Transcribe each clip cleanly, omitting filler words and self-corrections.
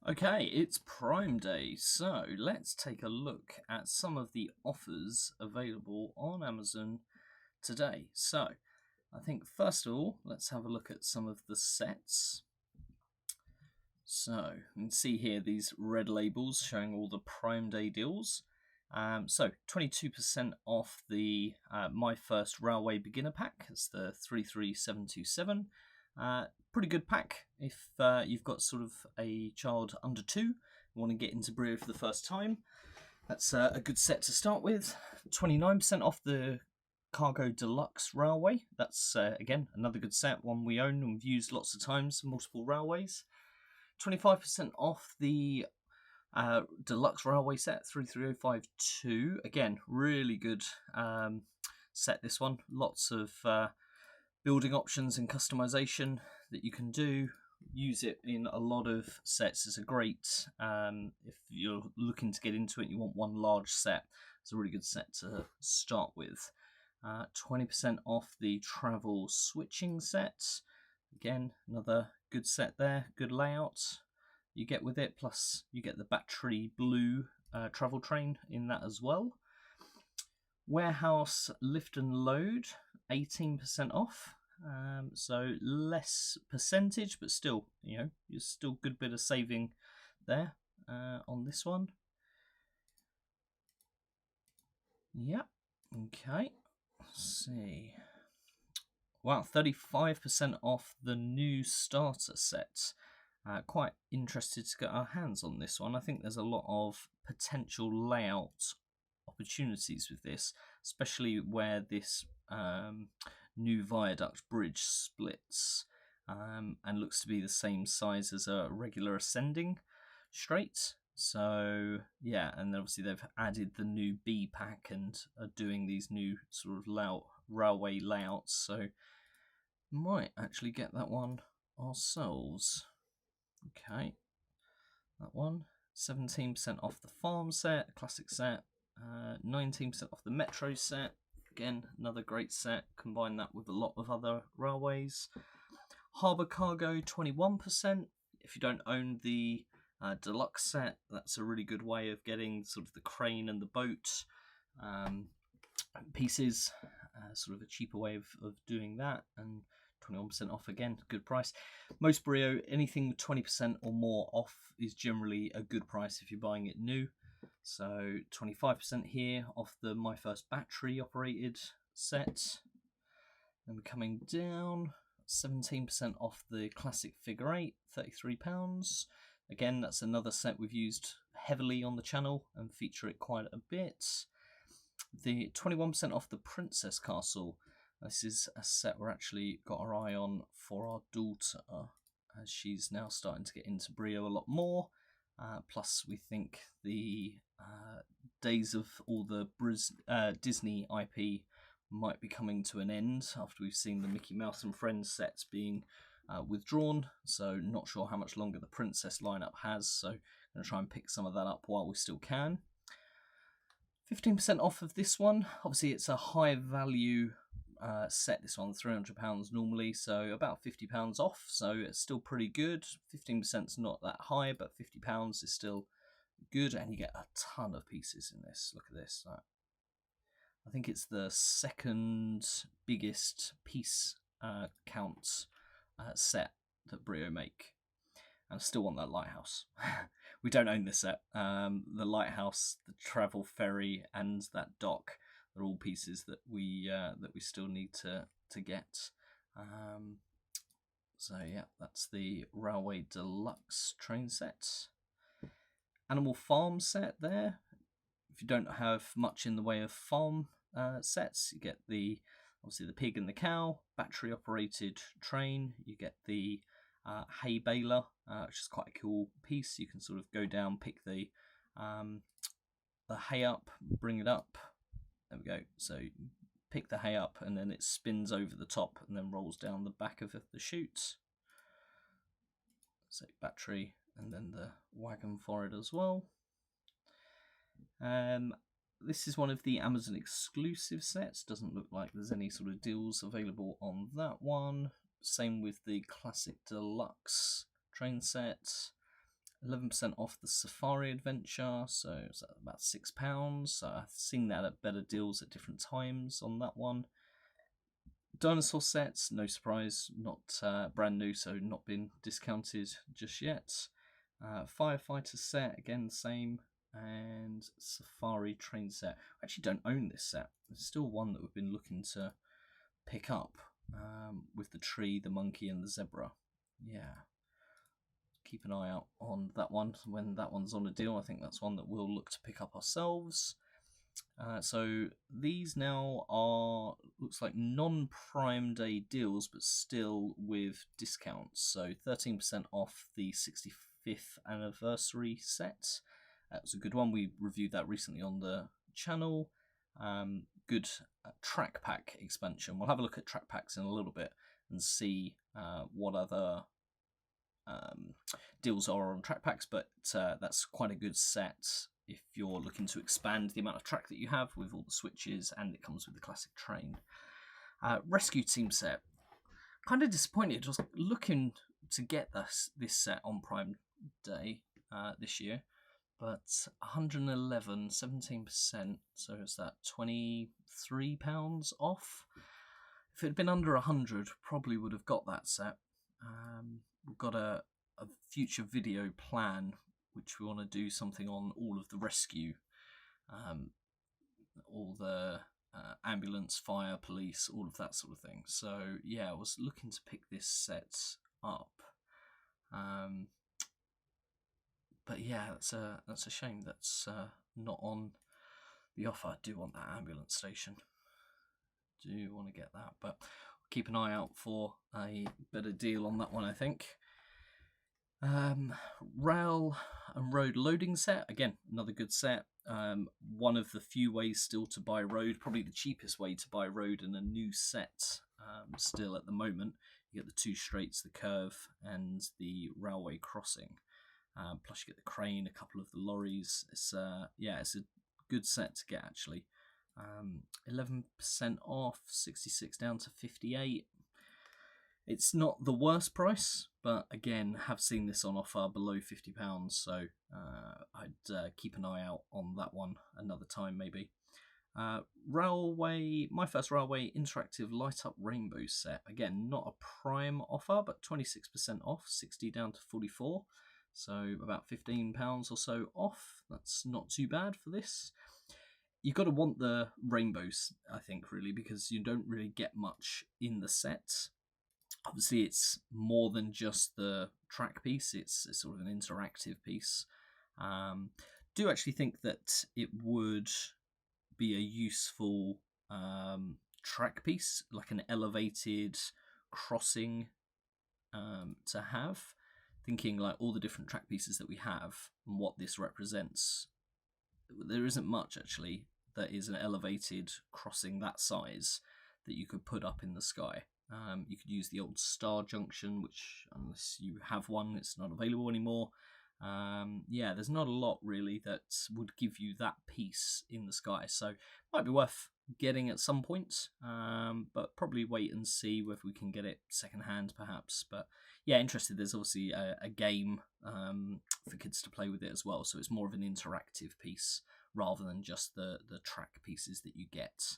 Okay, it's Prime Day, so let's take a look at some of the offers available on Amazon today. So, I think first of all, let's have a look at some of the sets. So, you can see here these red labels showing all the Prime Day deals. So, 22% off the My First Railway Beginner Pack. It's the 33727. Pretty good pack if you've got sort of a child under 2, you want to get into BRIO for the first time. That's a good set to start with. 29% off the Cargo Deluxe Railway. That's, again, another good set, one we own and we've used lots of times, multiple railways. 25% off the Deluxe Railway set, 33052. Again, really good set, this one. Lots of building options and customization that you can do. Use it in a lot of sets. It's a great, if you're looking to get into it and you want one large set, it's a really good set to start with. 20% off the travel switching set. Again, another good set there, good layout you get with it, plus you get the battery blue travel train in that as well. Warehouse lift and load, 18% off. So less percentage, but still, you're still good bit of saving there on this one. Yep. Okay. Let's see. Wow, 35% off the new starter set. Quite interested to get our hands on this one. I think there's a lot of potential layout opportunities with this, especially where this new viaduct bridge splits and looks to be the same size as a regular ascending straight. So yeah, and then obviously they've added the new B pack and are doing these new sort of railway layouts, so might actually get that one ourselves. Okay, that one, 17% off the farm set, classic set, 19% off the metro set. Again, another great set. Combine that with a lot of other railways. Harbour Cargo, 21%. If you don't own the deluxe set, that's a really good way of getting sort of the crane and the boat pieces. Sort of a cheaper way of doing that, and 21% off again, good price. Most BRIO, anything 20% or more off is generally a good price if you're buying it new. So 25% here off the My First battery operated set. Then we're coming down, 17% off the classic figure 8, £33. Again, that's another set we've used heavily on the channel and feature it quite a bit. The 21% off the Princess Castle. This is a set we're actually got our eye on for our daughter, as she's now starting to get into BRIO a lot more. Plus, we think the days of all the Disney IP might be coming to an end after we've seen the Mickey Mouse and Friends sets being withdrawn. So not sure how much longer the Princess lineup has, so I'm going to try and pick some of that up while we still can. 15% off of this one. Obviously, it's a high value set, this one, £300 normally, so about £50 off, so it's still pretty good. 15% is not that high, but £50 is still good, and you get a ton of pieces in this. Look at this. I think it's the second biggest piece count set that BRIO make. And I still want that lighthouse. We don't own this set. The lighthouse, the travel ferry, and that dock are all pieces that we still need to get. So yeah, that's the Railway Deluxe train set. Animal Farm set there. If you don't have much in the way of farm sets, you get obviously the pig and the cow, battery operated train. You get the hay baler, which is quite a cool piece. You can sort of go down, pick the hay up, bring it up. There we go. So pick the hay up, and then it spins over the top and then rolls down the back of the chute. So battery, and then the wagon for it as well. This is one of the Amazon exclusive sets. Doesn't look like there's any sort of deals available on that one. Same with the classic deluxe train set. 11% off the Safari Adventure, so it's about £6. So I've seen that at better deals at different times on that one. Dinosaur sets, no surprise, not brand new, so not been discounted just yet. Firefighter set, again, same. And Safari train set. I actually don't own this set. There's still one that we've been looking to pick up with the tree, the monkey, and the zebra. Yeah. Keep an eye out on that one when that one's on a deal. I think that's one that we'll look to pick up ourselves. So these now are, looks like non-Prime Day deals, but still with discounts. So 13% off the 65th anniversary set. That was a good one. We reviewed that recently on the channel. Good track pack expansion. We'll have a look at track packs in a little bit and see what other deals are on track packs, but that's quite a good set if you're looking to expand the amount of track that you have with all the switches, and it comes with the classic train. Rescue team set. Kind of disappointed. Just looking to get this set on Prime Day this year, but 111, 17%, so is that £23 off? If it had been under 100, probably would have got that set. We've got a future video plan, which we want to do something on all of the rescue, all the ambulance, fire, police, all of that sort of thing. So yeah, I was looking to pick this set up. But yeah, that's a shame that's not on the offer. I do want that ambulance station. Do want to get that, but keep an eye out for a better deal on that one, I think. Rail and road loading set, again, another good set. One of the few ways still to buy road, probably the cheapest way to buy road in a new set still at the moment. You get the two straights, the curve, and the railway crossing. Plus you get the crane, a couple of the lorries. It's a good set to get actually. 11% off, 66 down to 58. It's not the worst price, but again, have seen this on offer below £50, so I'd keep an eye out on that one another time maybe. Railway, My First Railway interactive light up rainbow set. Again, not a prime offer, but 26% off, 60 down to 44. So about £15 or so off. That's not too bad for this. You've got to want the rainbows, I think, really, because you don't really get much in the set. Obviously, it's more than just the track piece. It's sort of an interactive piece. Do actually think that it would be a useful track piece, like an elevated crossing to have. Thinking like all the different track pieces that we have and what this represents. There isn't much actually that is an elevated crossing that size that you could put up in the sky. You could use the old Star Junction, which unless you have one, it's not available anymore. There's not a lot really that would give you that piece in the sky, so might be worth getting at some point, but probably wait and see whether we can get it secondhand perhaps. But yeah, interested. There's obviously a game for kids to play with it as well, so it's more of an interactive piece rather than just the track pieces that you get.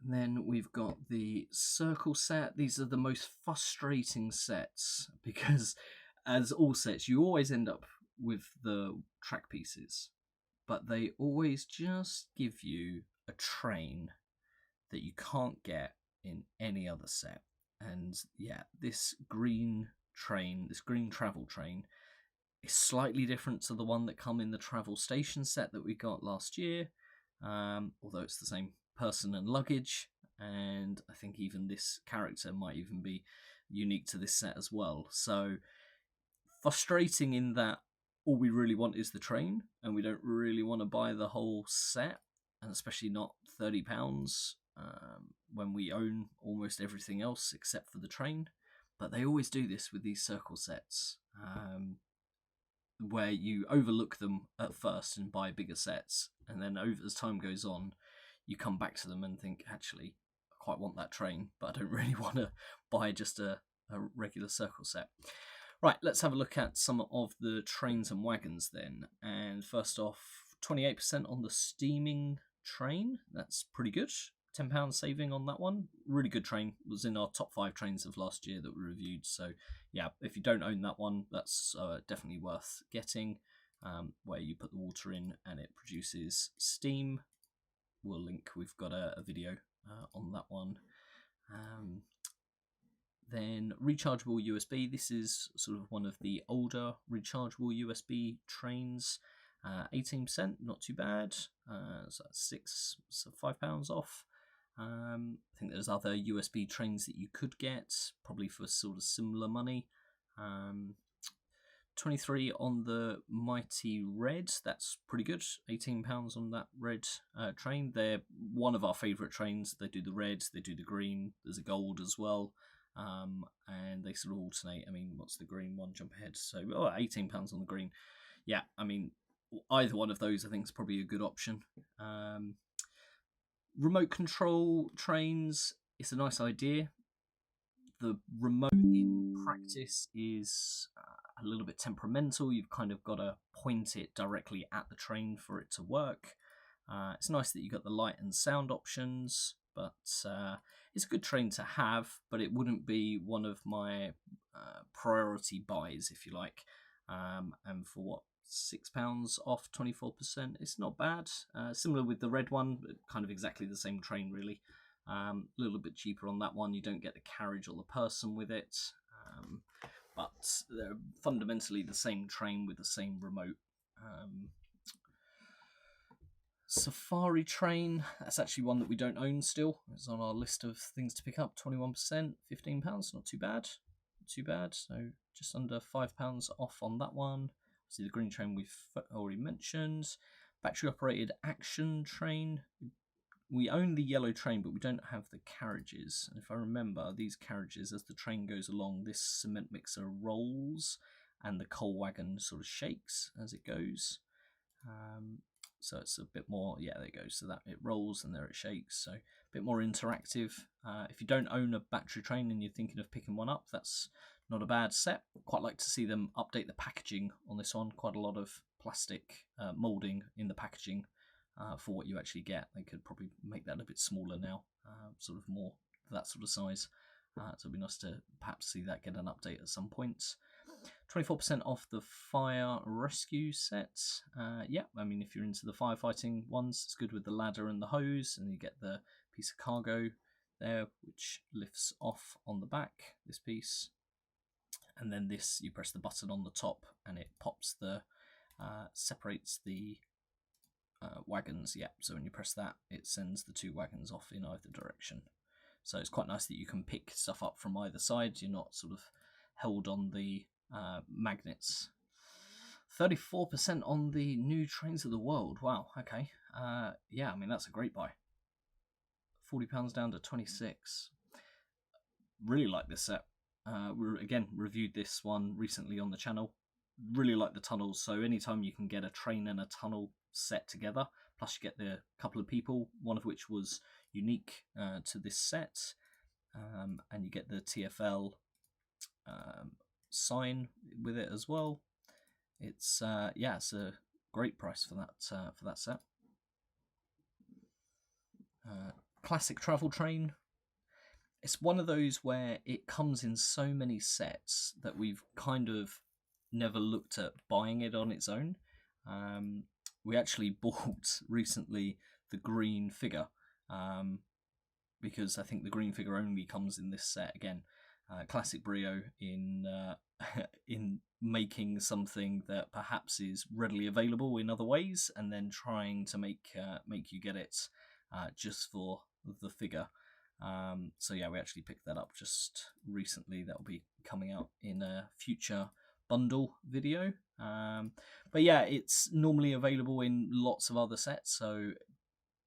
And then we've got the circle set. These are the most frustrating sets because, as all sets, you always end up with the track pieces, but they always just give you a train that you can't get in any other set. And yeah, this green train, this green travel train, is slightly different to the one that come in the travel station set that we got last year, although it's the same person and luggage, and I think even this character might even be unique to this set as well. So frustrating in that all we really want is the train, and we don't really want to buy the whole set, and especially not £30 when we own almost everything else except for the train. But they always do this with these circle sets, where you overlook them at first and buy bigger sets, and then as time goes on, you come back to them and think, actually, I quite want that train, but I don't really want to buy just a regular circle set. Right, let's have a look at some of the trains and wagons then. And first off, 28% on the steaming train. That's pretty good. £10 saving on that one. Really good train. It was in our top 5 trains of last year that we reviewed. So yeah, if you don't own that one, that's definitely worth getting. Where you put the water in and it produces steam. We'll link. We've got a video on that one. Then rechargeable USB. This is sort of one of the older rechargeable USB trains. 18%, not too bad. So that's £5 off. I think there's other USB trains that you could get, probably for sort of similar money. 23 on the Mighty Red. That's pretty good. £18 on that red train. They're one of our favourite trains. They do the red, they do the green. There's a gold as well. And they sort of alternate. I mean, what's the green one? Jump ahead. So, £18 on the green. Yeah, I mean, either one of those I think is probably a good option. Remote control trains, it's a nice idea. The remote in practice is a little bit temperamental. You've kind of got to point it directly at the train for it to work. It's nice that you've got the light and sound options, but it's a good train to have, but it wouldn't be one of my priority buys, if you like. And for what, £6 off 24%, it's not bad. Similar with the red one, kind of exactly the same train really. A little bit cheaper on that one. You don't get the carriage or the person with it, but they're fundamentally the same train with the same remote. Safari train, that's actually one that we don't own still. It's on our list of things to pick up. 21%, £15, not too bad. Not too bad. So just under £5 off on that one. See the green train we've already mentioned. Battery operated action train. We own the yellow train, but we don't have the carriages. And if I remember, these carriages, as the train goes along, this cement mixer rolls and the coal wagon sort of shakes as it goes. So it's a bit more, yeah, there it goes. So that it rolls and there it shakes. So a bit more interactive. If you don't own a battery train and you're thinking of picking one up, that's not a bad set. Quite like to see them update the packaging on this one. Quite a lot of plastic moulding in the packaging for what you actually get. They could probably make that a bit smaller now, sort of more that sort of size. So it'd be nice to perhaps see that get an update at some point. 24% off the fire rescue set. Yeah, I mean, if you're into the firefighting ones, it's good with the ladder and the hose, and you get the piece of cargo there, which lifts off on the back, this piece. And then this, you press the button on the top, and it pops the, separates the wagons. Yeah, so when you press that, it sends the 2 wagons off in either direction. So it's quite nice that you can pick stuff up from either side. You're not sort of held on the magnets. 34% on the new trains of the world. Wow, okay. Yeah, I mean, that's a great buy. £40 down to 26. Really like this set. We again reviewed this one recently on the channel. Really like the tunnels, so anytime you can get a train and a tunnel set together, plus you get the couple of people, one of which was unique to this set, and you get the TFL sign with it as well. It's yeah, it's a great price for that set. Classic travel train. It's one of those where it comes in so many sets that we've kind of never looked at buying it on its own. We actually bought recently the green figure because I think the green figure only comes in this set again. Classic BRIO in in making something that perhaps is readily available in other ways, and then trying to make you get it just for the figure. So yeah, we actually picked that up just recently. That'll be coming out in a future bundle video. But yeah, it's normally available in lots of other sets, so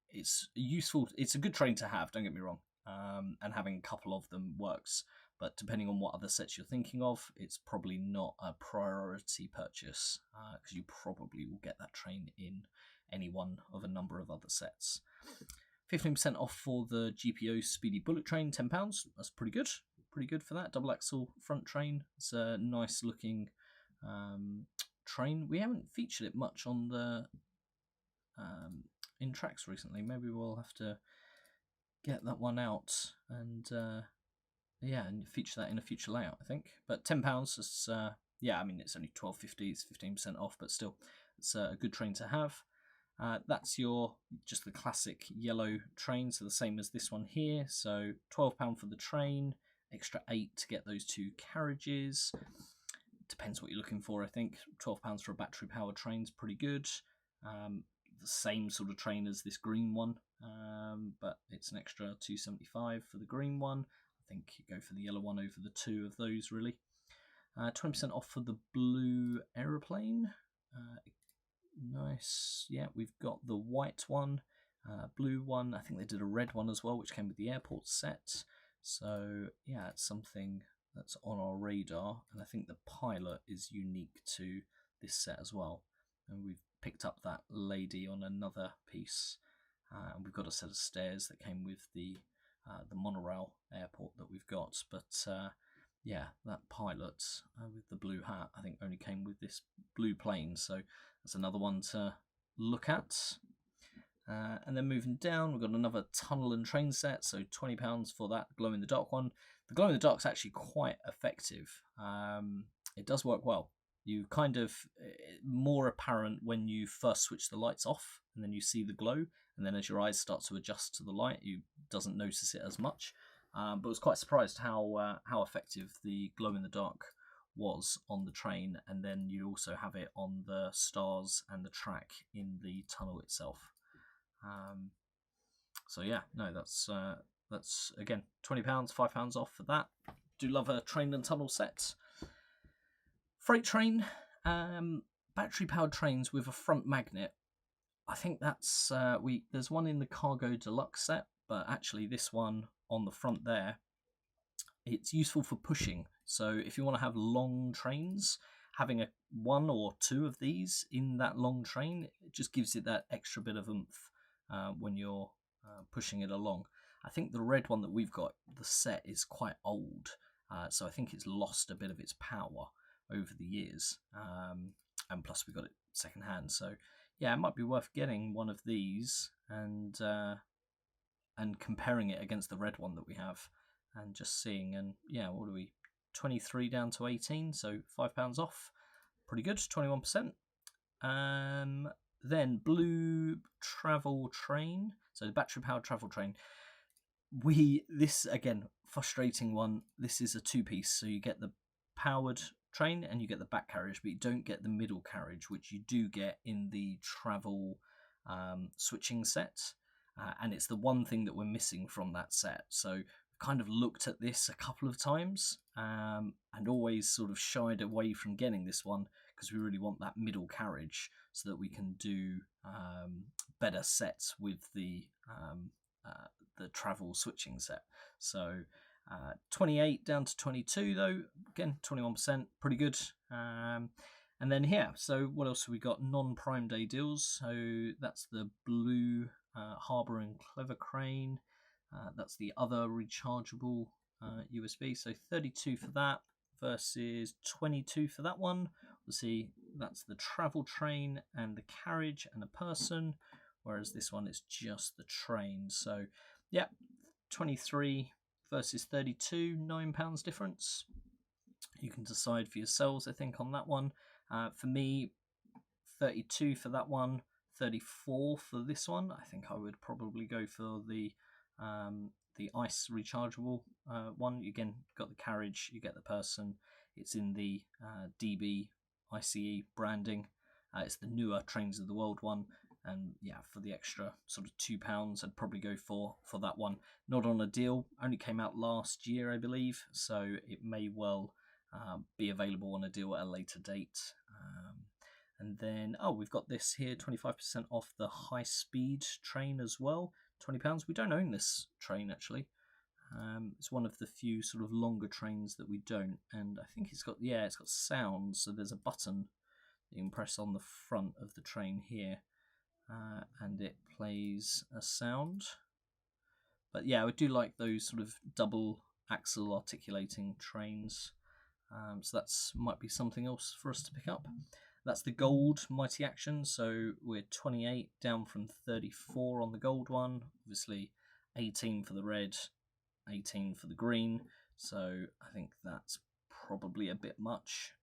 it's useful. It's a good train to have, don't get me wrong, and having a couple of them works. But depending on what other sets you're thinking of, it's probably not a priority purchase because you probably will get that train in any one of a number of other sets. 15% off for the GPO Speedy Bullet Train, £10. That's pretty good. pretty good for that. Double axle front train. It's a nice looking train. We haven't featured it much on the in tracks recently. Maybe we'll have to get that one out and yeah, and feature that in a future layout, I think. But £10 is yeah, I mean it's only £12.50, it's 15% off, but still it's a good train to have. That's your just the classic yellow train, so the same as this one here. So £12 for the train, extra £8 to get those 2 carriages. Depends what you're looking for, I think. £12 for a battery powered train is pretty good. The same sort of train as this green one, but it's an extra £2.75 for the green one. I think you go for the yellow one over the 2 of those, really. 20% off for the blue aeroplane. Nice. Yeah, we've got the white one, blue one. I think they did a red one as well, which came with the airport set. So yeah, it's something that's on our radar, and I think the pilot is unique to this set as well. And we've picked up that lady on another piece, and we've got a set of stairs that came with the monorail airport that we've got. But yeah, that pilot with the blue hat, I think only came with this blue plane, so that's another one to look at. And then moving down, we've got another tunnel and train set, so £20 for that glow-in-the-dark one. The glow-in-the-dark's actually quite effective. It does work well. You kind of, more apparent when you first switch the lights off, and then you see the glow, and then as your eyes start to adjust to the light, you doesn't notice it as much. But I was quite surprised how effective the glow-in-the-dark was on the train, and then you also have it on the stars and the track in the tunnel itself. So yeah, no, that's again £20, £5 off for that. Do love a train and tunnel set. Freight train, battery powered trains with a front magnet. I think that's there's one in the Cargo Deluxe set, but actually this one on the front there, it's useful for pushing. So if you want to have long trains, having one or 2 of these in that long train, it just gives it that extra bit of oomph when you're pushing it along. I think the red one that we've got, the set is quite old, so I think it's lost a bit of its power over the years, and plus we got it second hand. So yeah, it might be worth getting one of these and comparing it against the red one that we have, and just seeing. And yeah, what are we? 23 down to 18, so £5 off. Pretty good, 21%. Then blue travel train, so the battery powered travel train. This again, frustrating one. This is a 2-piece, so you get the powered train and you get the back carriage, but you don't get the middle carriage, which you do get in the travel switching set, and it's the one thing that we're missing from that set. So kind of looked at this a couple of times and always sort of shied away from getting this one, because we really want that middle carriage so that we can do better sets with the travel switching set. So 28 down to 22 though, again 21%, pretty good. And then here, so what else have we got? Non-Prime Day deals. So that's the blue Harbour and Clever Crane. That's the other rechargeable USB. So 32 for that versus 22 for that one. We'll see, that's the travel train and the carriage and the person, whereas this one is just the train. So yeah, 23 versus 32, £9 difference. You can decide for yourselves, I think, on that one. For me, 32 for that one, 34 for this one. I think I would probably go for the ice rechargeable one. Again, got the carriage, you get the person. It's in the DB ICE branding. It's the newer Trains of the World one. And yeah, for the extra sort of £2, I'd probably go for that one. Not on a deal, only came out last year, I believe, so it may well be available on a deal at a later date. And then, we've got this here, 25% off the high-speed train as well, £20. We don't own this train, actually. It's one of the few sort of longer trains that we don't, and I think it's got sound, so there's a button that you can press on the front of the train here. And it plays a sound. But yeah, I do like those sort of double axle articulating trains. So that's might be something else for us to pick up. That's the gold Mighty Action, so we're 28 down from 34 on the gold one. Obviously 18 for the red, 18 for the green, so I think that's probably a bit much.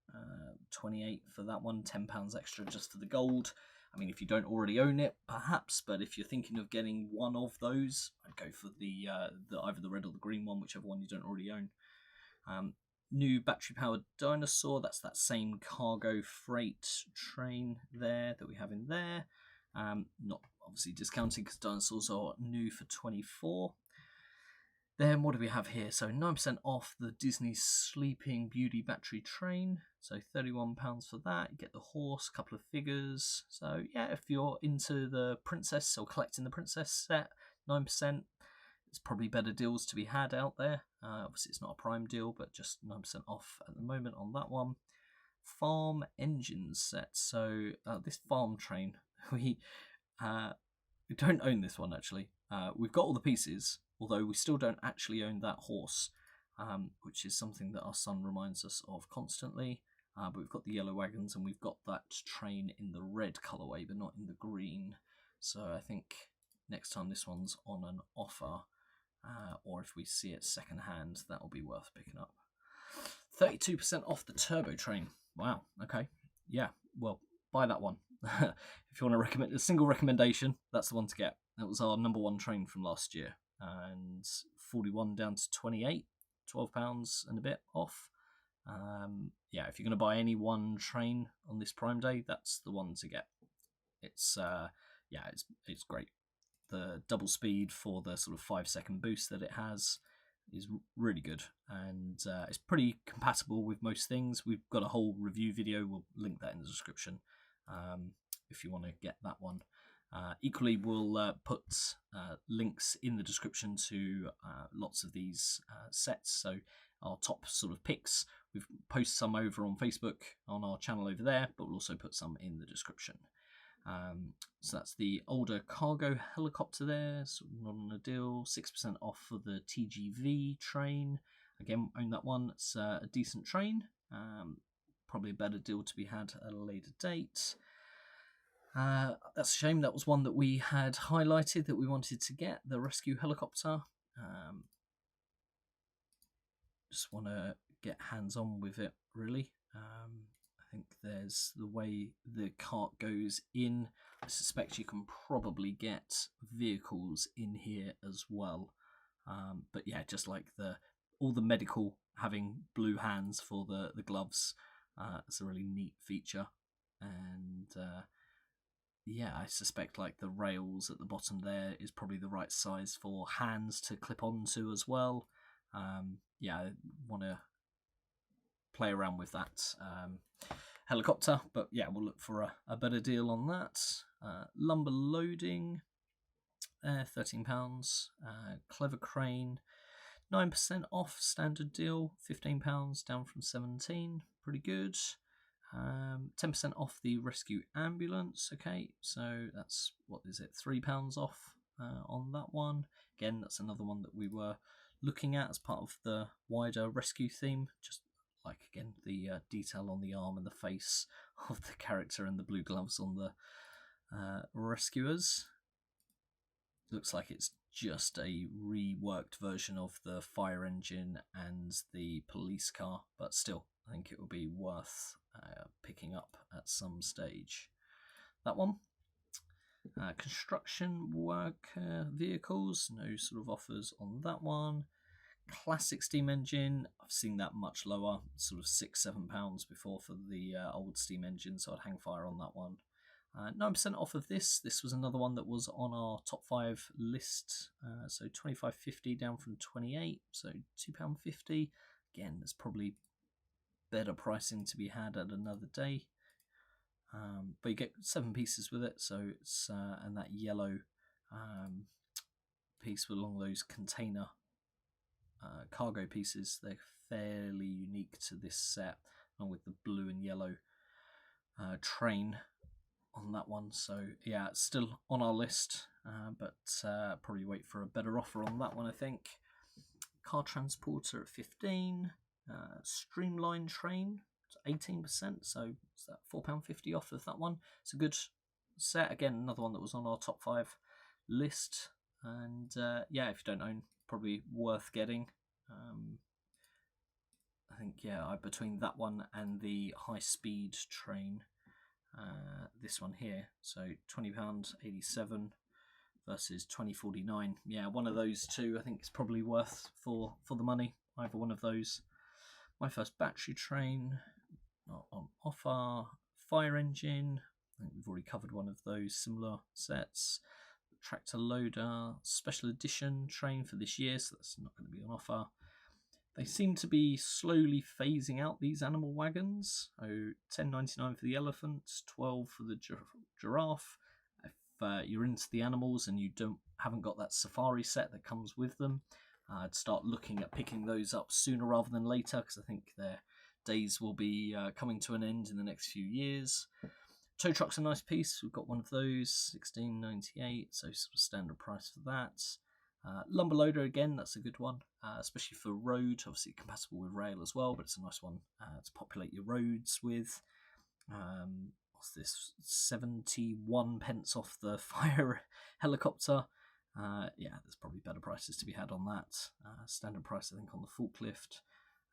28 for that one, £10 extra just for the gold. I mean, if you don't already own it, perhaps, but if you're thinking of getting one of those, I'd go for the either the red or the green one, whichever one you don't already own. New battery-powered dinosaur, that's that same cargo freight train there that we have in there. Not obviously discounting because dinosaurs are new for 24. Then what do we have here? So 9% off the Disney Sleeping Beauty battery train. So £31 for that. You get the horse, a couple of figures. So yeah, if you're into the princess or collecting the princess set, 9%. It's probably better deals to be had out there. Obviously it's not a prime deal, but just 9% off at the moment on that one. Farm engines set. So this farm train, we don't own this one actually. We've got all the pieces, although we still don't actually own that horse, which is something that our son reminds us of constantly. But we've got the yellow wagons and we've got that train in the red colourway, but not in the green. So I think next time this one's on an offer, or if we see it second hand, that will be worth picking up. 32% off the turbo train. Wow, okay. Yeah, well, buy that one. If you want to recommend a single recommendation, that's the one to get. That was our number one train from last year. And 41 down to 28, £12 and a bit off. Yeah, if you're going to buy any one train on this Prime Day, that's the one to get. It's it's great. The double speed for the sort of 5-second boost that it has is really good, and it's pretty compatible with most things. We've got a whole review video, we'll link that in the description if you want to get that one. Equally, we'll put links in the description to lots of these sets, so our top sort of picks. We've posted some over on Facebook on our channel over there, but we'll also put some in the description. So that's the older cargo helicopter there, so not on a deal. 6% off for the TGV train. Again, own that one. It's a decent train. Probably a better deal to be had at a later date. That's a shame. That was one that we had highlighted that we wanted to get, the rescue helicopter. Just want to get hands-on with it, really. I think there's the way the cart goes in. I suspect you can probably get vehicles in here as well. But yeah, just like all the medical having blue hands for the gloves. It's a really neat feature. And yeah, I suspect like the rails at the bottom there is probably the right size for hands to clip onto as well. Yeah, I want to play around with that helicopter, but yeah, we'll look for a better deal on that. Lumber loading, £13. Clever crane, 9% off standard deal, £15 down from 17, pretty good. 10% off the rescue ambulance. Okay, so that's, what is it, £3 off on that one. Again, that's another one that we were looking at as part of the wider rescue theme. Just like, again, the detail on the arm and the face of the character and the blue gloves on the rescuers. Looks like it's just a reworked version of the fire engine and the police car, but still, I think it will be worth picking up at some stage. That one. Construction worker vehicles, no sort of offers on that one. Classic steam engine, I've seen that much lower, sort of £6-7 before for the old steam engine, so I'd hang fire on that one. 9% off of this. This was another one that was on our top 5 list, so £25.50 down from 28, so £2.50. Again, there's probably better pricing to be had at another day, but you get 7 pieces with it, so it's and that yellow piece along those container cargo pieces, they're fairly unique to this set, along with the blue and yellow train on that one. So yeah, it's still on our list, but probably wait for a better offer on that one, I think. car transporter at 15, streamline train 18%, so it's that £4.50 off of that one. It's a good set, again another one that was on our top 5 list, and yeah, if you don't own, probably worth getting. I think, yeah, between that one and the high speed train, this one here, so £20.87 versus £20.49. Yeah, one of those two I think is probably worth for the money, either one of those. My First Battery Train, not on offer. Fire Engine, I think we've already covered one of those similar sets. Tractor Loader Special Edition train for this year, so that's not going to be on offer. They seem to be slowly phasing out these animal wagons. So £10.99 for the elephant, £12 for the giraffe. If you're into the animals and you haven't got that safari set that comes with them, I'd start looking at picking those up sooner rather than later, because I think their days will be coming to an end in the next few years. Tow truck's a nice piece. We've got one of those, £16.98, so sort of standard price for that. Lumber loader, again, that's a good one, especially for road. Obviously compatible with rail as well, but it's a nice one to populate your roads with. What's this? 71 pence off the fire helicopter. Yeah, there's probably better prices to be had on that. Standard price, I think, on the forklift.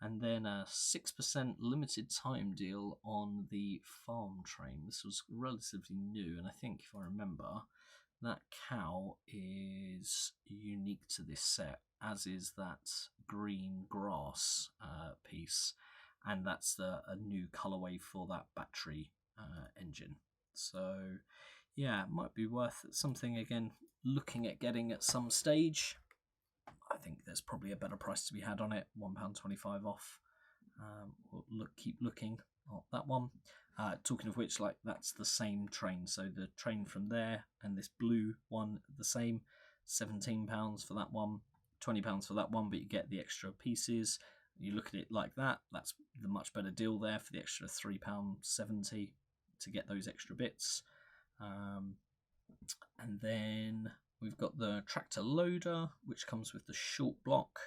And then a 6% limited time deal on the farm train. This was relatively new, and I think, if I remember, that cow is unique to this set, as is that green grass piece, and that's a new colourway for that battery engine. So yeah, it might be worth something, again, looking at getting at some stage. I think there's probably a better price to be had on it, £1.25 off. We'll keep looking at that one. Talking of which, like, that's the same train, so the train from there and this blue one the same, £17 for that one, £20 for that one, but you get the extra pieces. You look at it like that, that's the much better deal there for the extra £3.70 to get those extra bits. And then we've got the tractor loader, which comes with the short block.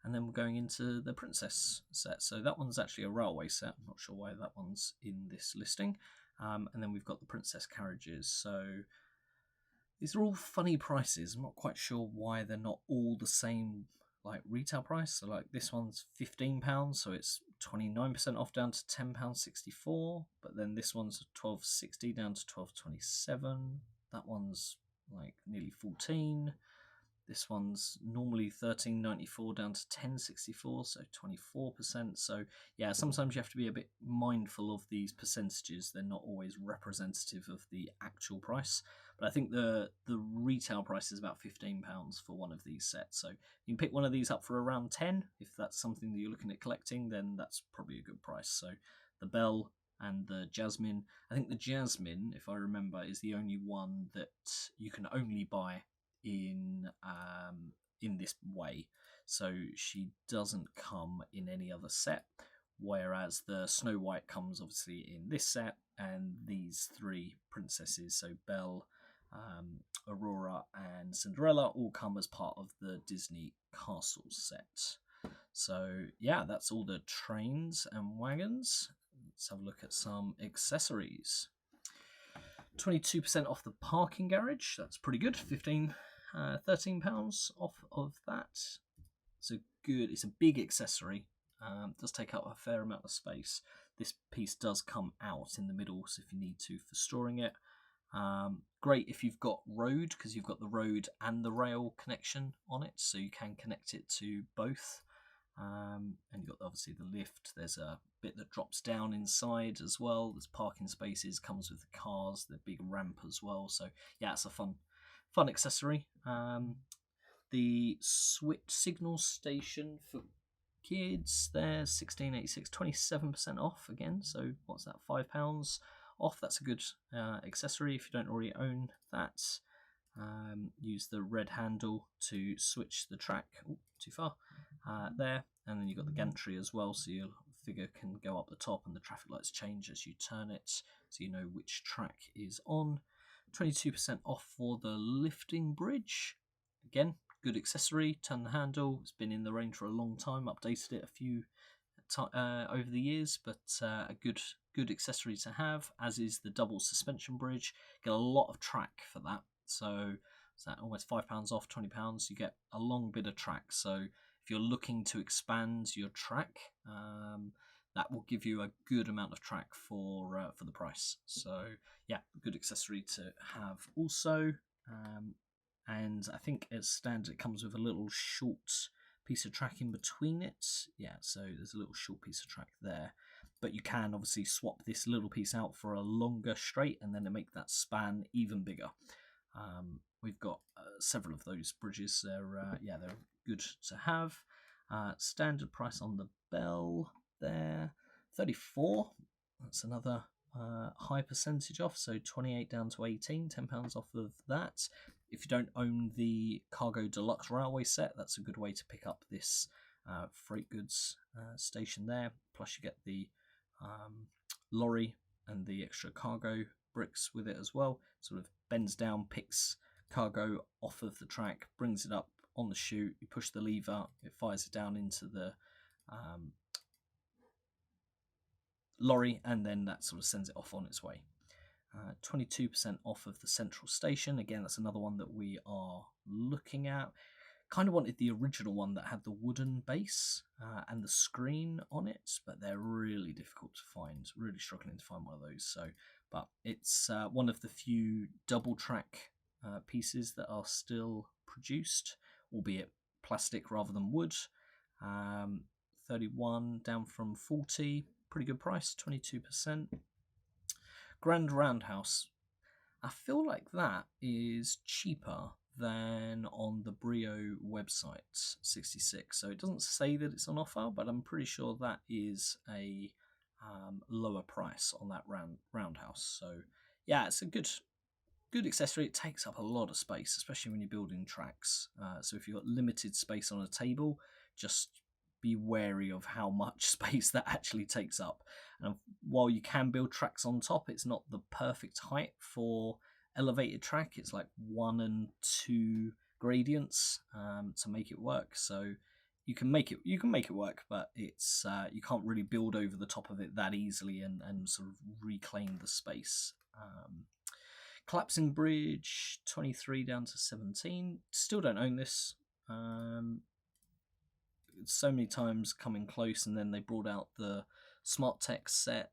And then we're going into the Princess set. So that one's actually a railway set. I'm not sure why that one's in this listing. And then we've got the Princess carriages. So these are all funny prices. I'm not quite sure why they're not all the same, like, retail price. So like this one's £15, so it's 29% off down to £10.64. But then this one's £12.60 down to £12.27. That one's like nearly 14. This one's normally £13.94 down to £10.64, so 24%. So yeah, sometimes you have to be a bit mindful of these percentages. They're not always representative of the actual price. But I think the retail price is about £15 for one of these sets. So you can pick one of these up for around 10. If that's something that you're looking at collecting, then that's probably a good price. So the Belle and the Jasmine. I think the Jasmine, if I remember, is the only one that you can only buy in this way, so she doesn't come in any other set, whereas the Snow White comes obviously in this set, and these three princesses, so Belle, Aurora and Cinderella, all come as part of the Disney Castle set. So yeah, that's all the trains and wagons. Let's have a look at some accessories. 22% off the parking garage, that's pretty good. £13 off of that. It's a big accessory. Does take up a fair amount of space. This piece does come out in the middle, so if you need to for storing it. Great if you've got road, because you've got the road and the rail connection on it, so you can connect it to both. And you've got obviously the lift. There's a bit that drops down inside as well. There's parking spaces, comes with the cars, the big ramp as well. So yeah, it's a fun accessory. The switch signal station for kids, there's £16.86, 27% off again. So what's that, £5 off? That's a good accessory if you don't already own that. Use the red handle to switch the track. Ooh, too far. There, and then you've got the gantry as well, so your figure can go up the top and the traffic lights change as you turn it, so you know which track is on. 22% off for the lifting bridge. Again, good accessory. Turn the handle. It's been in the range for a long time. Updated it a few over the years, but a good accessory to have, as is the double suspension bridge. Get a lot of track for that, so is that almost £5 off, £20? You get a long bit of track. So if you're looking to expand your track, that will give you a good amount of track for the price. So yeah, good accessory to have also. And I think as standard it comes with a little short piece of track in between it. Yeah, so there's a little short piece of track there. But you can obviously swap this little piece out for a longer straight, and then make that span even bigger. We've got several of those bridges. They're good to have. Standard price on the bell there, 34. That's another high percentage off, so 28 down to 18, £10 off of that. If you don't own the Cargo Deluxe Railway set, that's a good way to pick up this freight goods station there. Plus you get the lorry and the extra cargo bricks with it as well. Sort of bends down, picks cargo off of the track, brings it up on the chute. You push the lever, it fires it down into the lorry, and then that sort of sends it off on its way. 22% off of the central station. Again, that's another one that we are looking at. Kind of wanted the original one that had the wooden base and the screen on it, but they're really difficult to find. Really struggling to find one of those. So, but it's one of the few double track pieces that are still produced, albeit plastic rather than wood. 31 down from 40. Pretty good price, 22%. Grand Roundhouse. I feel like that is cheaper than on the BRIO website, 66. So it doesn't say that it's on offer, but I'm pretty sure that is a lower price on that roundhouse. So yeah, it's a good accessory. It takes up a lot of space, especially when you're building tracks. So if you've got limited space on a table, just be wary of how much space that actually takes up. And while you can build tracks on top, it's not the perfect height for elevated track. It's like 1 and 2 gradients to make it work. So you can make it work, but it's you can't really build over the top of it that easily and sort of reclaim the space. Collapsing bridge, 23 down to 17. Still don't own this. So many times coming close, and then they brought out the Smart Tech set,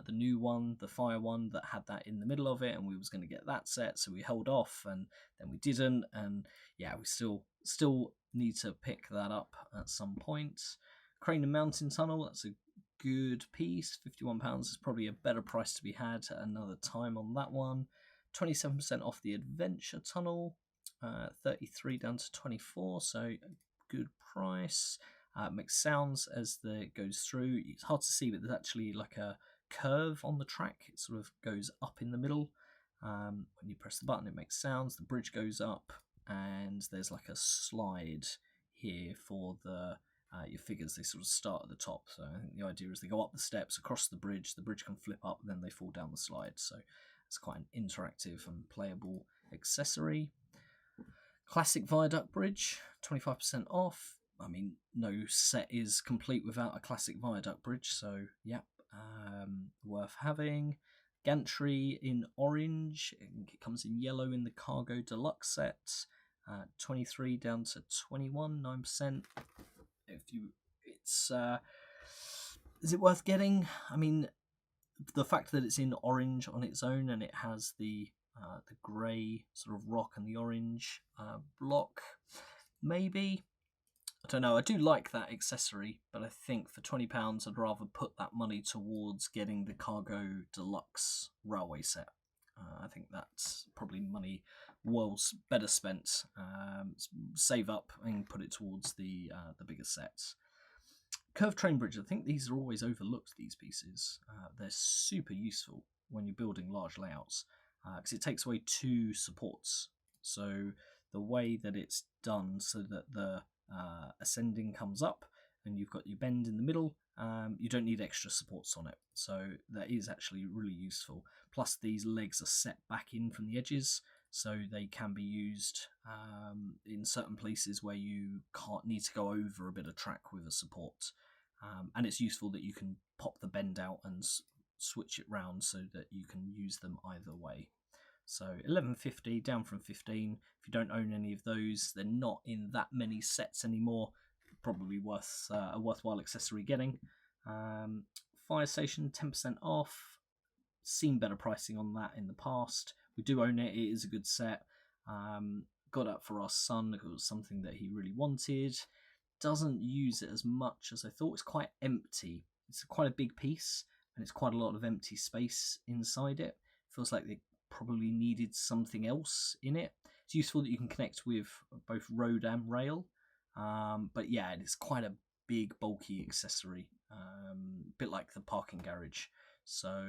the new one, the Fire one that had that in the middle of it, and we was going to get that set, so we held off, and then we didn't, and yeah, we still need to pick that up at some point. Crane and Mountain Tunnel, that's a good piece. £51 is probably a better price to be had at another time on that one. 27% off the Adventure Tunnel, 33 down to 24, so good price. Makes sounds as it goes through. It's hard to see, but there's actually like a curve on the track. It sort of goes up in the middle. When you press the button, it makes sounds. The bridge goes up, and there's like a slide here for the your figures. They sort of start at the top. So I think the idea is they go up the steps across the bridge can flip up, and then they fall down the slide. So it's quite an interactive and playable accessory. Classic Viaduct Bridge, 25% off. I mean, no set is complete without a classic Viaduct Bridge, so yep, worth having. Gantry in orange. It comes in yellow in the Cargo Deluxe set. 23 down to 21, 9%. Is it worth getting? I mean, the fact that it's in orange on its own, and it has the grey sort of rock and the orange block, maybe. I don't know. I do like that accessory, but I think for £20 I'd rather put that money towards getting the Cargo Deluxe Railway set. I think that's probably money well better spent. Save up and put it towards the bigger sets. Curved train bridge. I think these are always overlooked, these pieces. They're super useful when you're building large layouts, because it takes away 2 supports. So the way that it's done so that the ascending comes up and you've got your bend in the middle, you don't need extra supports on it. So that is actually really useful. Plus these legs are set back in from the edges, so they can be used in certain places where you can't need to go over a bit of track with a support. And it's useful that you can pop the bend out and switch it round so that you can use them either way. So 11.50 down from 15. If you don't own any of those, they're not in that many sets anymore. Probably worth a worthwhile accessory getting. Fire station 10% off. Seen better pricing on that in the past. We do own it. It is a good set. Got it for our son. It was something that he really wanted. Doesn't use it as much as I thought. It's quite empty. It's quite a big piece, and it's quite a lot of empty space inside it. Feels like they probably needed something else in it. It's useful that you can connect with both road and rail, but yeah, it's quite a big, bulky accessory, a bit like the parking garage. So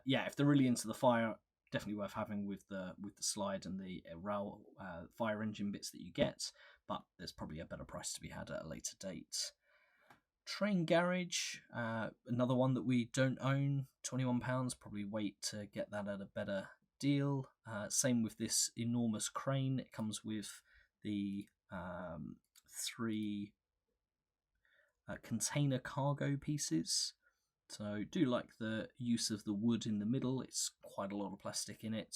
yeah, if they're really into the fire, definitely worth having with the slide and the rail fire engine bits that you get. But there's probably a better price to be had at a later date. Train garage, another one that we don't own, £21. Probably wait to get that at a better deal. Same with this enormous crane. It comes with the 3 container cargo pieces. So do like the use of the wood in the middle. It's quite a lot of plastic in it,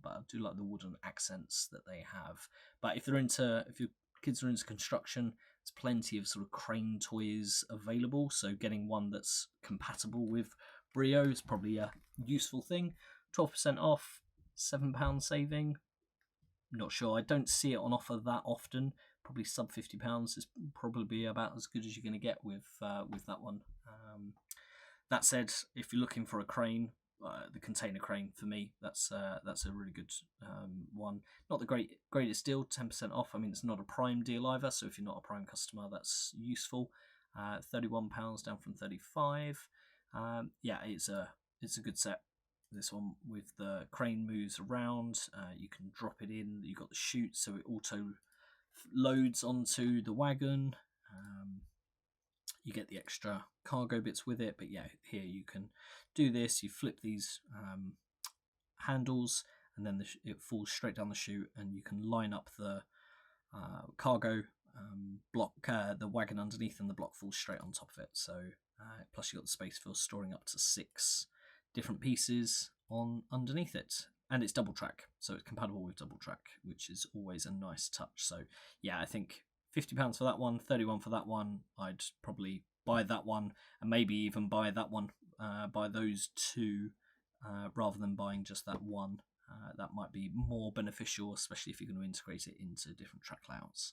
but I do like the wooden accents that they have. But if your kids are into construction, there's plenty of sort of crane toys available. So getting one that's compatible with BRIO is probably a useful thing. 12% off, £7 saving. Not sure. I don't see it on offer that often. Probably sub £50 is probably about as good as you're going to get with that one. That said, if you're looking for a crane, the container crane for me, that's a really good one. Not the greatest deal, 10% off. I mean, it's not a Prime deal either, so if you're not a Prime customer, that's useful. £31 down from 35. Yeah, it's a good set. This one with the crane moves around. You can drop it in. You've got the chute, so it auto loads onto the wagon. You get the extra cargo bits with it, but yeah, here you can do this. You flip these handles, and then it falls straight down the chute, and you can line up the cargo block, the wagon underneath, and the block falls straight on top of it. So plus you got the space for storing up to 6 different pieces on underneath it, and it's double track, so it's compatible with double track, which is always a nice touch. So yeah, I think £50 for that one, 31 for that one. I'd probably buy that one, and maybe even buy that one, buy those 2 rather than buying just that one. That might be more beneficial, especially if you're going to integrate it into different track layouts.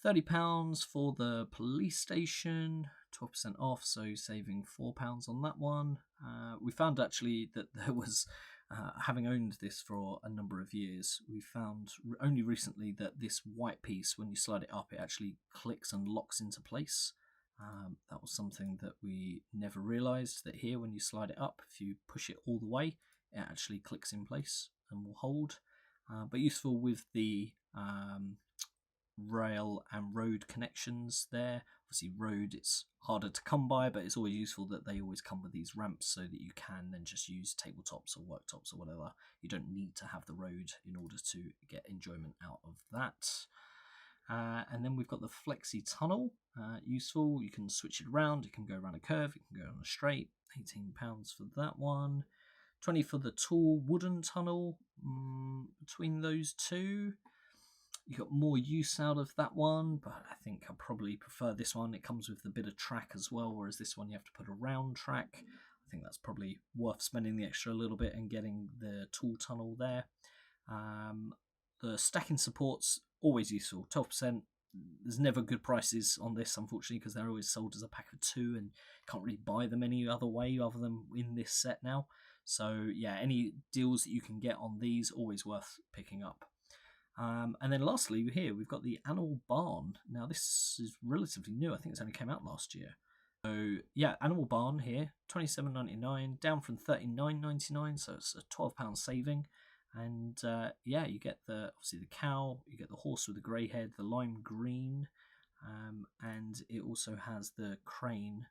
£30 for the police station, 12% off, so saving £4 on that one. We found actually that there was, having owned this for a number of years, we found only recently that this white piece, when you slide it up, it actually clicks and locks into place. That was something that we never realised, that here when you slide it up, if you push it all the way, it actually clicks in place and will hold. But useful with the rail and road connections there. Obviously road, it's harder to come by, but it's always useful that they always come with these ramps so that you can then just use tabletops or worktops or whatever. You don't need to have the road in order to get enjoyment out of that. And then we've got the flexi tunnel, useful. You can switch it around. It can go around a curve, it can go on a straight. £18 for that one. 20 for the tall wooden tunnel. Between those two, you got more use out of that one, but I think I probably prefer this one. It comes with a bit of track as well, whereas this one you have to put a round track. I think that's probably worth spending the extra little bit and getting the tall tunnel there. The stacking support's always useful, 12%. There's never good prices on this, unfortunately, because they're always sold as a pack of 2 and can't really buy them any other way other than in this set now. So yeah, any deals that you can get on these, always worth picking up. And then lastly, here we've got the Animal Barn. Now this is relatively new. I think it's only came out last year. So yeah, Animal Barn here, $27.99, down from $39.99, so it's a £12 saving. And yeah, you get obviously the cow, you get the horse with the grey head, the lime green, and it also has the crane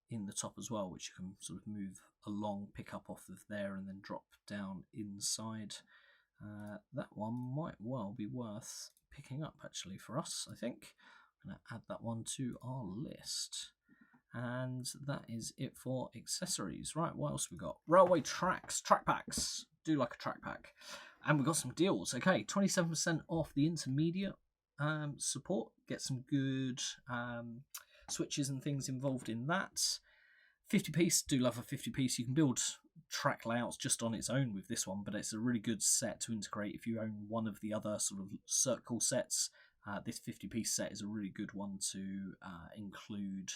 in the top as well, which you can sort of move along, pick up off of there, and then drop down inside. That one might well be worth picking up actually for us, I think. I'm going to add that one to our list. And that is it for accessories. Right, what else we got? Railway tracks, track packs. Do like a track pack. And we've got some deals. Okay, 27% off the intermediate support. Get some good switches and things involved in that. 50-piece, do love a 50-piece. You can build track layouts just on its own with this one, but it's a really good set to integrate if you own one of the other sort of circle sets. This 50-piece set is a really good one to include,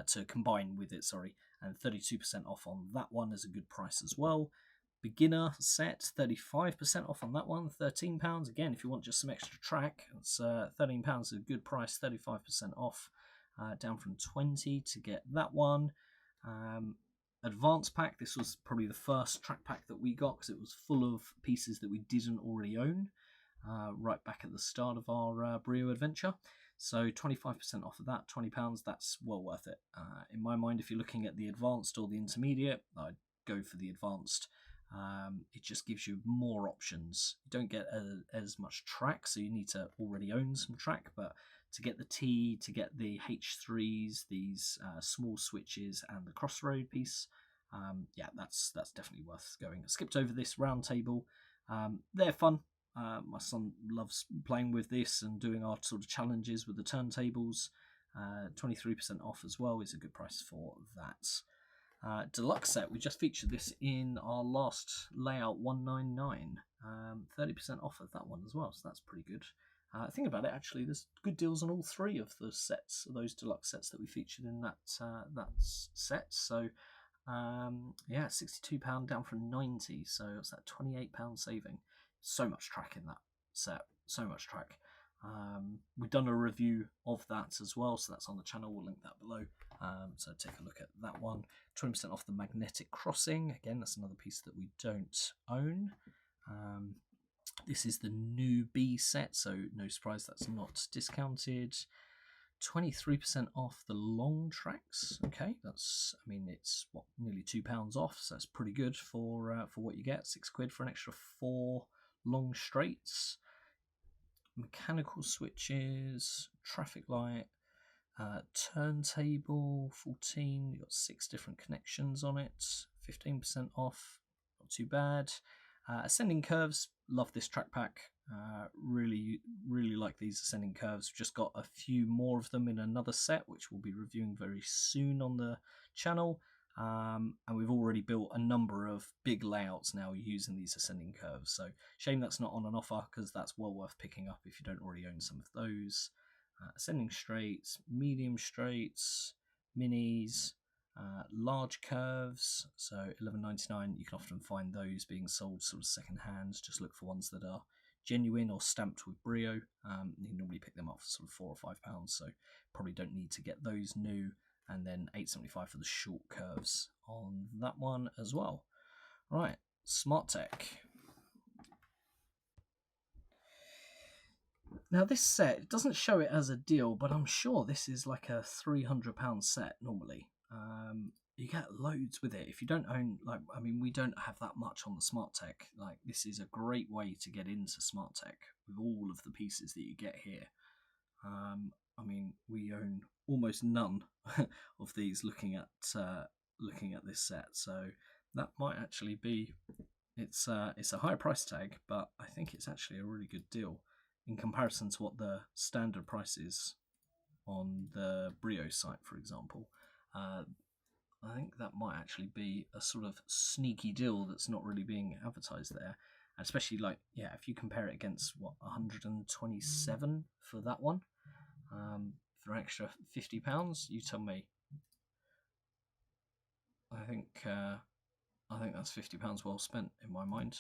to combine with it, sorry, and 32% off on that one is a good price as well. Beginner set, 35% off on that one, £13. Again, if you want just some extra track, it's £13 is a good price, 35% off, down from 20 to get that one. Advanced pack, this was probably the first track pack that we got because it was full of pieces that we didn't already own right back at the start of our BRIO adventure. So 25% off of that, £20, that's well worth it. In my mind, if you're looking at the advanced or the intermediate, I'd go for the advanced. It just gives you more options. You don't get as much track, so you need to already own some track, but to get the T, to get the H3s, these small switches, and the crossroad piece, yeah, that's definitely worth going. I skipped over this round table. They're fun. My son loves playing with this and doing our sort of challenges with the turntables. 23% off as well is a good price for that. Deluxe set, we just featured this in our last layout 199. 30% off of that one as well, so that's pretty good. Think about it, actually, there's good deals on all three of the sets, those deluxe sets that we featured in that set. So, yeah, £62 down from 90, so it's that £28 saving. So much track in that set, so much track. We've done a review of that as well, so that's on the channel. We'll link that below. So take a look at that one. 20% off the magnetic crossing. Again, that's another piece that we don't own. This is the new B set, so no surprise that's not discounted. 23% off the long tracks. Okay, that's, I mean, it's what, nearly £2 off, so that's pretty good for what you get. £6 for an extra 4 long straights. Mechanical switches, traffic light, turntable, 14. You've got 6 different connections on it. 15% off, not too bad. Ascending curves, love this track pack. Really like these ascending curves. We've just got a few more of them in another set, which we'll be reviewing very soon on the channel. And we've already built a number of big layouts now using these ascending curves. So shame that's not on an offer, because that's well worth picking up if you don't already own some of those. Ascending straights, medium straights, minis, large curves, so $11.99. You can often find those being sold sort of second hand. Just look for ones that are genuine or stamped with BRIO. You normally pick them up for sort of £4 or £5, so probably don't need to get those new. And then $8.75 for the short curves on that one as well. Right, Smart Tech. Now this set, it doesn't show it as a deal, but I'm sure this is like a £300 set normally. You get loads with it. If you don't own, like, I mean, we don't have that much on the Smart Tech. Like, this is a great way to get into Smart Tech with all of the pieces that you get here. I mean, we own almost none of these looking at this set, so that might actually be, it's a higher price tag, but I think it's actually a really good deal in comparison to what the standard price is on the BRIO site, for example. I think that might actually be a sort of sneaky deal that's not really being advertised there. And especially, like, yeah, if you compare it against, what, 127 for that one, for an extra £50, you tell me. I think that's £50 well spent in my mind.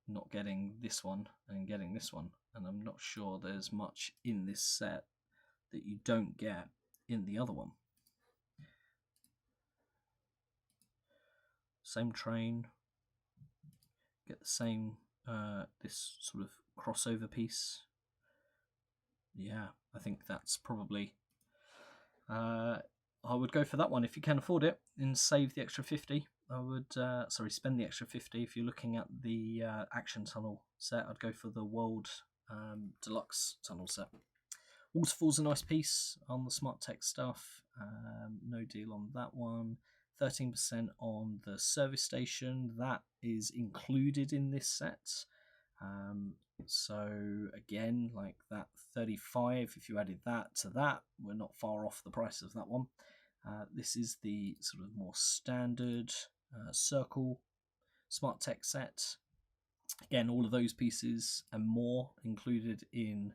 Not getting this one and getting this one, and I'm not sure there's much in this set that you don't get in the other one. Same train, get the same this sort of crossover piece. Yeah, I think that's probably, I would go for that one if you can afford it and save the extra 50. I would spend the extra 50 if you're looking at the action tunnel set. I'd go for the World Deluxe tunnel set. Waterfall's a nice piece on the Smart Tech stuff. No deal on that one. 13% on the service station. That is included in this set. So again, like that 35, if you added that to that, we're not far off the price of that one. This is the sort of more standard circle Smart Tech set. Again, all of those pieces and more included in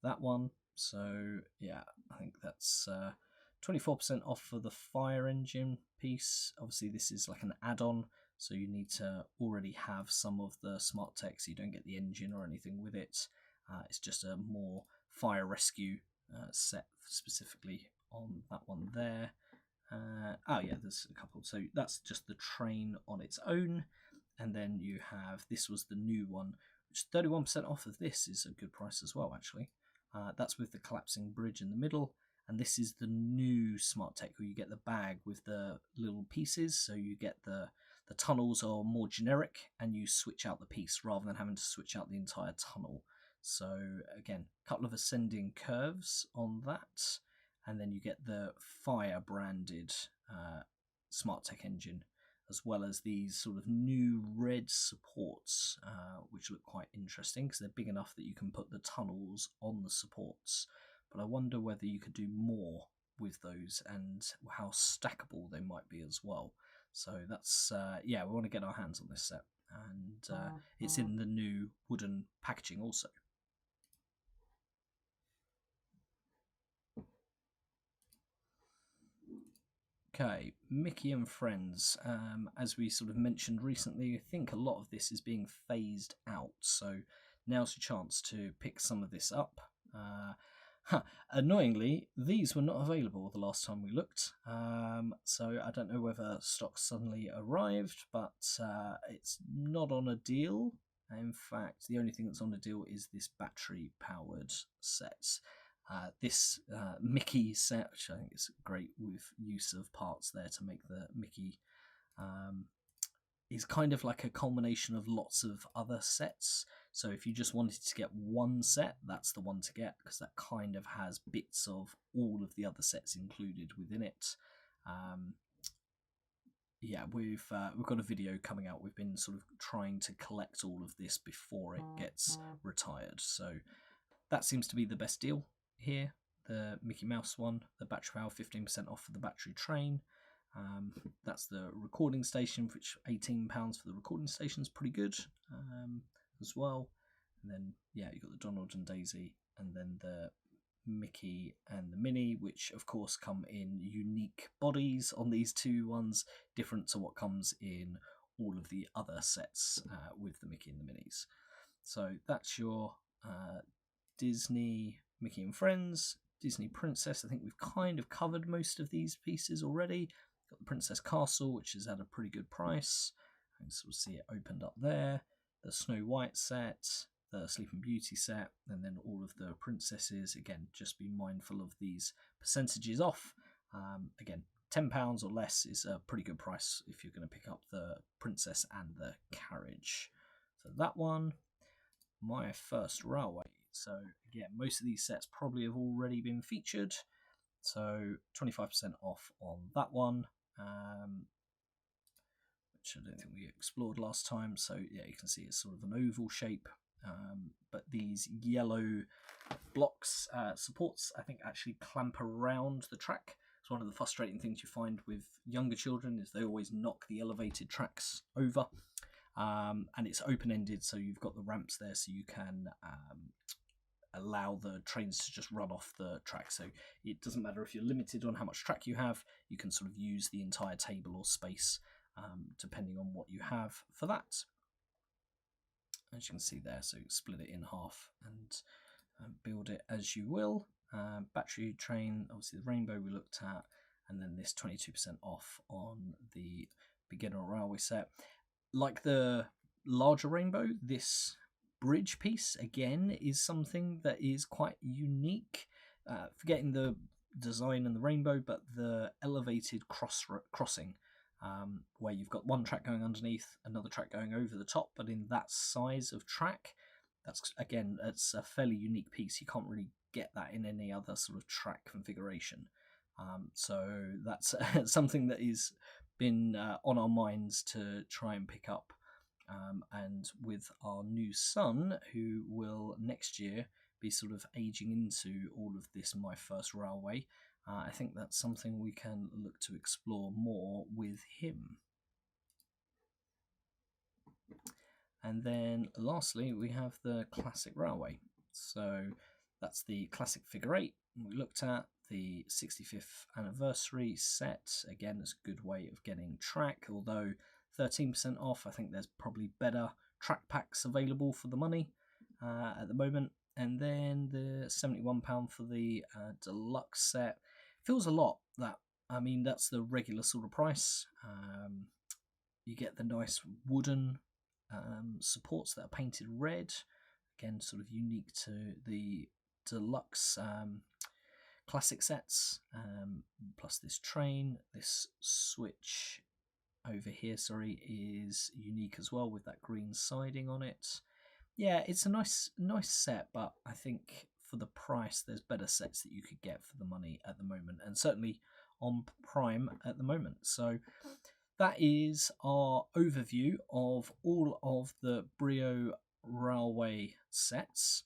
that one. So yeah, I think that's 24% off for the fire engine piece. Obviously, this is like an add-on, so you need to already have some of the Smart Tech, so you don't get the engine or anything with it. It's just a more fire rescue set specifically on that one there. There's a couple. So that's just the train on its own. And then you have, this was the new one, which 31% off of this is a good price as well, actually. That's with the collapsing bridge in the middle. And this is the new Smart Tech, where you get the bag with the little pieces. So you get the tunnels are more generic, and you switch out the piece rather than having to switch out the entire tunnel. So again, a couple of ascending curves on that. And then you get the fire branded Smart Tech engine, as well as these sort of new red supports, which look quite interesting because they're big enough that you can put the tunnels on the supports. But I wonder whether you could do more with those and how stackable they might be as well. So that's, we want to get our hands on this set. And it's in the new wooden packaging also. Okay, Mickey and Friends. As we sort of mentioned recently, I think a lot of this is being phased out. So now's your chance to pick some of this up. Annoyingly, these were not available the last time we looked. So I don't know whether stock suddenly arrived, but it's not on a deal. In fact, the only thing that's on a deal is this battery-powered set. This Mickey set, which I think is great with use of parts there to make the Mickey, is kind of like a culmination of lots of other sets. So if you just wanted to get one set, that's the one to get, because that kind of has bits of all of the other sets included within it. We've got a video coming out. We've been sort of trying to collect all of this before it gets retired. So that seems to be the best deal here. The Mickey Mouse one, the battery power, 15% off for the battery train. That's the recording station, which £18 for the recording station is pretty good as well. And then you've got the Donald and Daisy, and then the Mickey and the Minnie, which of course come in unique bodies on these two ones, different to what comes in all of the other sets with the Mickey and the Minnies. So that's your Disney Mickey and Friends, Disney Princess. I think we've kind of covered most of these pieces already. Got the Princess Castle, which is at a pretty good price. You can sort of see it opened up there. The Snow White set, the Sleeping Beauty set, and then all of the princesses. Again, just be mindful of these percentages off. Again, £10 or less is a pretty good price if you're going to pick up the princess and the carriage. So that one, My First Railway. So again, most of these sets probably have already been featured. So 25% off on that one, which I don't think we explored last time. So yeah, you can see it's sort of an oval shape, but these yellow blocks, supports, I think actually clamp around the track. It's one of the frustrating things you find with younger children is they always knock the elevated tracks over. And it's open-ended, so you've got the ramps there, so you can allow the trains to just run off the track. So it doesn't matter if you're limited on how much track you have, you can sort of use the entire table or space depending on what you have for that. As you can see there, so split it in half and build it as you will. Battery train, obviously the rainbow we looked at, and then this 22% off on the beginner railway set. Like the larger rainbow, this bridge piece again is something that is quite unique. Forgetting the design and the rainbow, but the elevated crossing where you've got one track going underneath, another track going over the top, but in that size of track. It's a fairly unique piece. You can't really get that in any other sort of track configuration. So that's something that is been on our minds to try and pick up. And with our new son, who will next year be sort of aging into all of this My First Railway, I think that's something we can look to explore more with him. And then lastly, we have the Classic Railway. So that's the Classic Figure 8 we looked at, the 65th anniversary set. Again, it's a good way of getting track, although 13% off. I think there's probably better track packs available for the money at the moment. And then the £71 for the deluxe set. Feels a lot. That's the regular sort of price. You get the nice wooden supports that are painted red. Again, sort of unique to the deluxe classic sets. Plus this train, this switch over here, is unique as well with that green siding on it. Yeah, it's a nice set, but I think for the price, there's better sets that you could get for the money at the moment, and certainly on Prime at the moment. So that is our overview of all of the BRIO Railway sets,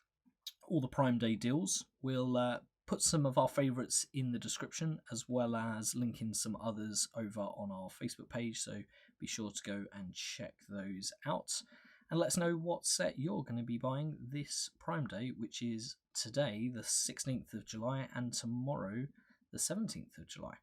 all the Prime Day deals. We'll put some of our favourites in the description, as well as linking some others over on our Facebook page, so be sure to go and check those out. And let us know what set you're going to be buying this Prime Day, which is today, the 16th of July, and tomorrow, the 17th of July.